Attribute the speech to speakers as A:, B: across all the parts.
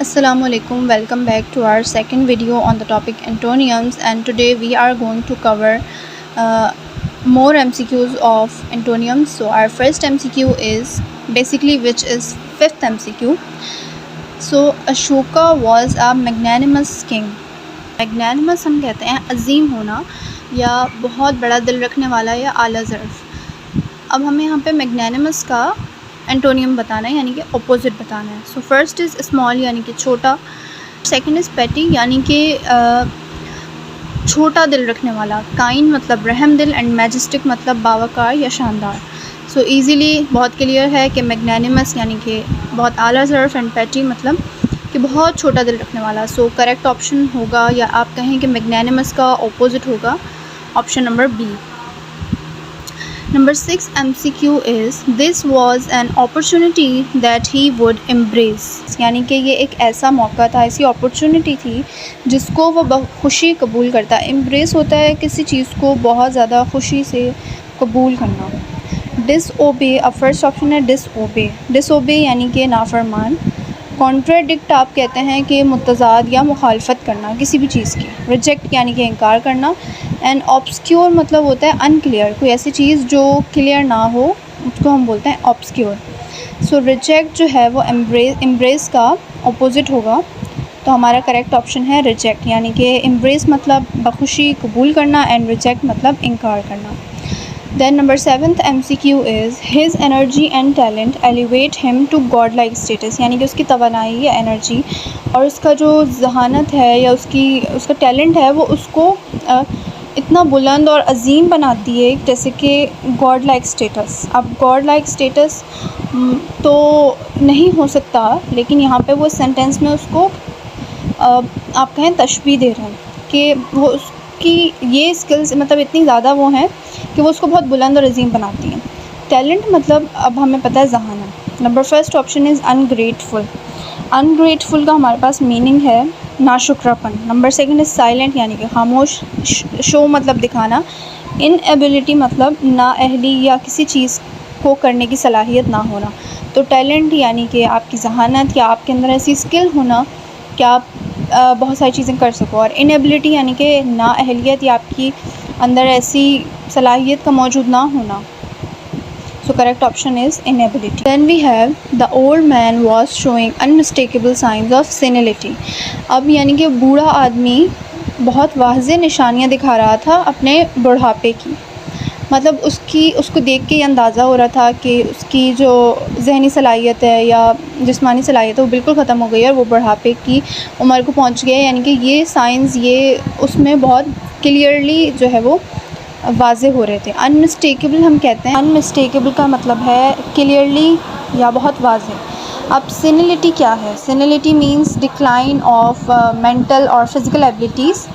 A: Assalamualaikum, welcome back to our second video on the topic antonyms, and today we are going to cover more MCQs of antonyms. So our first MCQ is basically which is fifth MCQ. So Ashoka was a magnanimous king. Magnanimous हम कहते हैं अजीम होना या बहुत बड़ा दिल रखने वाला या आला ज़र्फ़। अब हमें यहाँ पे magnanimous का एंटोनियम बताना है यानी कि अपोजिट बताना है। सो फर्स्ट इज़ स्मॉल यानी कि छोटा, सेकंड इज़ पेटी यानी कि छोटा दिल रखने वाला, काइंड मतलब रहम दिल, एंड मैजेस्टिक मतलब बावकार या शानदार। सो इजीली बहुत क्लियर है कि मैग्नानिमस यानी कि बहुत आला ज़र्फ़, एंड पेटी मतलब कि बहुत छोटा दिल रखने वाला। सो करेक्ट ऑप्शन होगा या आप कहें कि मैग्नानिमस का अपोजिट होगा option number B. Number 6 MCQ is this was an opportunity that he would embrace, यानी कि ये एक ऐसा मौका था, ऐसी अपॉर्चुनिटी थी जिसको वो खुशी कबूल करता। एम्ब्रेस होता है किसी चीज़ को बहुत ज़्यादा खुशी से कबूल करना। डिसओबे, अब फर्स्ट ऑप्शन है डिसओबे। डिसओबे यानी कि नाफरमान। कॉन्ट्राडिक्ट आप कहते हैं कि मुतज़ाद या मुखालफत करना किसी भी चीज़ की। रिजेक्ट यानी कि इनकार करना। एंड ऑब्सक्योर मतलब होता है अनक्लियर, कोई ऐसी चीज़ जो क्लियर ना हो उसको हम बोलते हैं ऑब्सक्योर। सो रिजेक्ट जो है वो एम्ब्रेस का अपोजिट होगा, तो हमारा करेक्ट ऑप्शन है रिजेक्ट, यानी कि एम्ब्रेस मतलब बखुशी कबूल करना एंड रिजेक्ट मतलब इनकार करना। Then number 7th MCQ is his energy and talent elevate him to godlike status, यानी कि उसकी तवानाई या एनर्जी और उसका जो जहानत है या उसका टैलेंट है वो उसको इतना बुलंद और अजीम बनाती है जैसे कि गॉड लाइक स्टेटस। अब गॉड लाइक स्टेटस तो नहीं हो सकता, लेकिन यहाँ पे वो सेंटेंस में उसको आप कहें तशबीह दे रहे हैं कि वो उसकी ये स्किल्स मतलब इतनी ज़्यादा वो हैं कि वो उसको बहुत बुलंद और अजीम बनाती हैं। टैलेंट मतलब अब हमें पता है जहानत। Number first option is ungrateful. Ungrateful का हमारे पास मीनिंग है नाशुक्रापन। नंबर सेकंड इज़ साइलेंट यानी कि खामोश। शो मतलब दिखाना। इनएबिलिटी मतलब नाअहली या किसी चीज़ को करने की सलाहियत ना होना। तो टैलेंट यानी कि आपकी जहानत या आपके अंदर ऐसी स्किल होना कि आप बहुत सारी चीज़ें कर सको, और इनएबिलिटी यानी कि नाअहलियत या आपकी अंदर ऐसी सलाहियत का मौजूद ना होना। So correct option is inability. Then we have the old man was showing unmistakable signs of senility. अब यानी कि बूढ़ा आदमी बहुत वाज़ेह निशानियाँ दिखा रहा था अपने बुढ़ापे की। मतलब उसको देख के ये अंदाज़ा हो रहा था कि उसकी जो जहनी सलाहियत है या जिस्मानी सलाहियत है वो बिल्कुल ख़त्म हो गई है और वो बुढ़ापे की उम्र को पहुँच गया है। यानी कि ये साइंस ये उसमें बहुत क्लियरली जो है वो वाज़े हो रहे थे। अनमिस्टेकेबल हम कहते हैं, अनमिस्टेकेबल का मतलब है क्लियरली या बहुत वाज़े। अब सेनिलिटी क्या है? सेनिलिटी मींस डिक्लाइन ऑफ मेंटल और physical abilities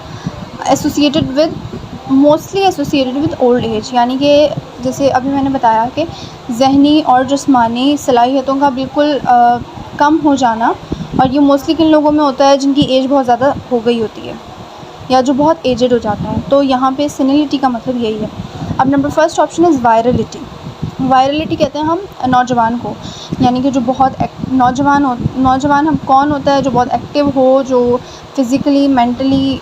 A: associated with mostly associated with old age, यानी कि जैसे अभी मैंने बताया कि जहनी और जिस्मानी सलाहियतों का बिल्कुल कम हो जाना, और ये मोस्टली किन लोगों में होता है जिनकी एज बहुत ज़्यादा हो गई होती है या जो बहुत एजेड हो जाता है। तो यहाँ पे सेनिलिटी का मतलब यही है। अब number first option is virality. Virality कहते हैं हम नौजवान को, यानी कि जो बहुत नौजवान हम कौन होता है जो बहुत एक्टिव हो, जो फिज़िकली मेंटली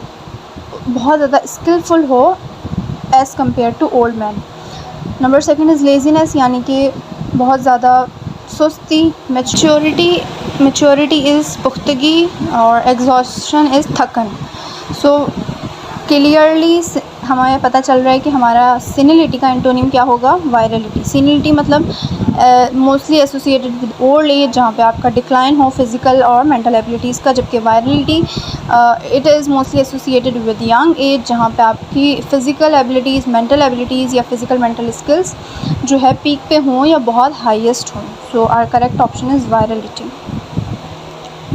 A: बहुत ज़्यादा स्किलफुल हो as compare to old man. Number second is laziness, यानी कि बहुत ज़्यादा सुस्ती। मैच्योरिटी इज़ पुख्तगी और एग्जॉस्शन इज़ थकन। सो क्लियरली हमें पता चल रहा है कि हमारा सेनिलिटी का एंटोनिम क्या होगा? वायरलिटी। सेनिलिटी मतलब mostly associated with old age, जहाँ पे आपका डिक्लाइन हो फिज़िकल और मेंटल एबिलिटीज़ का, जबकि virility it is mostly associated with young age, जहाँ पे आपकी फ़िज़िकल एबिलिटीज़, मेंटल एबिलिटीज़ या फिज़िकल मेंटल स्किल्स जो है पीक पे हों या बहुत हाईएस्ट हों। So our correct option is virility.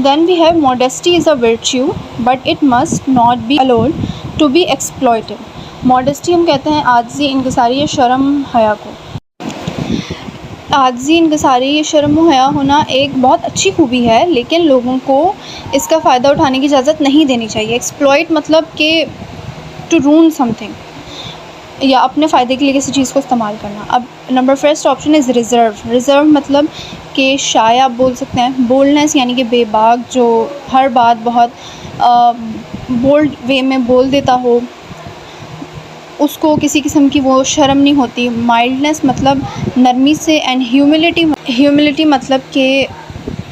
A: Then we have modesty is a virtue but it must not be allowed to be exploited. Modesty हम कहते हैं आजिज़ी, इंकिसारी या शर्म हया को। आजिज़ी, इंकिसारी या शर्म हया होना एक बहुत अच्छी खूबी है, लेकिन लोगों को इसका फ़ायदा उठाने की इजाज़त नहीं देनी चाहिए। एक्सप्लॉइट मतलब कि टू रून समथिंग। या अपने फ़ायदे के लिए किसी चीज़ को इस्तेमाल करना। अब number first option is reserve. Reserve मतलब कि शाय आप बोल सकते हैं। बोल्डनेस यानी कि बेबाक, जो हर बात बहुत बोल्ड वे में बोल देता हो, उसको किसी किस्म की वो शर्म नहीं होती। माइल्डनेस मतलब नरमी से, एंड ह्यूमिलिटी मतलब कि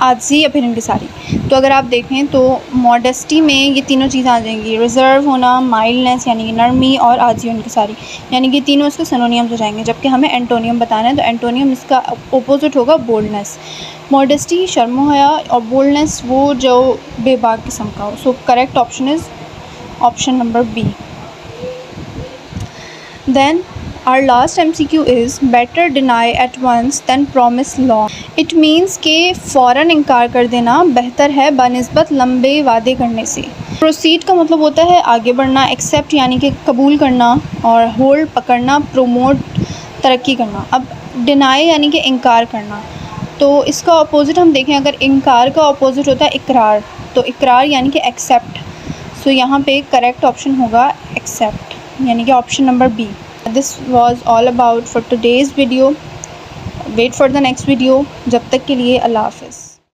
A: आजी या फिर इंकिसारी। तो अगर आप देखें तो मॉडेस्टी में ये तीनों चीज़ें आ जाएंगी, रिज़र्व होना, माइल्डनेस यानी कि नरमी, और आजी और इंकिसारी, यानी कि तीनों इसके सिनोनियम्स हो जाएंगे। जबकि हमें एंटोनियम बताना है, तो एंटोनियम इसका अपोजिट होगा बोल्डनेस। मॉडेस्टी शर्म हया, और बोल्डनेस वो जो बेबाक किस्म का हो। So correct option is option number B. Then our last MCQ is better deny at once than promise long. It means कि फ़ौरन इनकार कर देना बेहतर है बनिस्बत लंबे वादे करने से। प्रोसीड का मतलब होता है आगे बढ़ना, एक्सेप्ट यानी कि कबूल करना, और होल्ड पकड़ना, प्रोमोट तरक्की करना। अब डिनाई यानी कि इनकार करना, तो इसका अपोजिट हम देखें, अगर इनकार का अपोजिट होता है इकरार, तो इकरार यानी कि एक्सेप्ट। सो यहाँ पे करेक्ट ऑप्शन होगा एक्सेप्ट, यानी कि option number B. This was all about for today's video. Wait for the next video. जब तक के लिए अल्लाह हाफ़िज़।